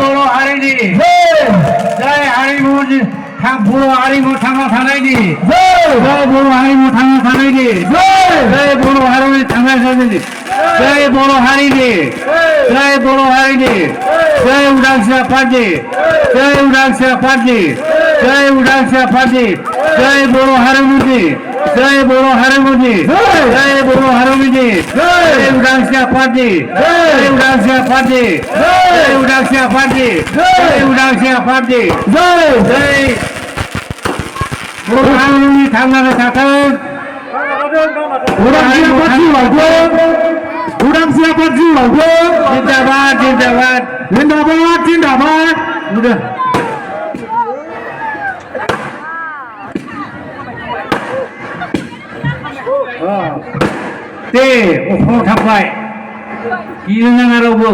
बर' हारिनि जाय हारिमु बर' हारिमु थांना थानायनि जाय बर' हारिमु थांना थानायनि जाय बर' हारिनि थांना थानायनि जाय बर' हारिनि जाय बर' हारिनि जय उदांस्रि आफादनि जय उदांस्रि आफादनि जय उदांस्रि आफादनि जय बर' हारिमुनि जय बर' हारिमुनि जय बर' हारिमुनि जय उदांस्रि आफादनि जय उदांस्रि आफादनि जय उदांस्रि आफादनि जय उदांस्रि आफादनि जय बर' हारिमुनि थांनानै थाथों उदांस्रि आफाद जिउआवबो उदांस्रि आफाद जिउआवबो जिंदाबाद जिंदाबाद जिंदाबाद जिंदाबाद दे अखाव थांबाय गिनो नाङा रावबो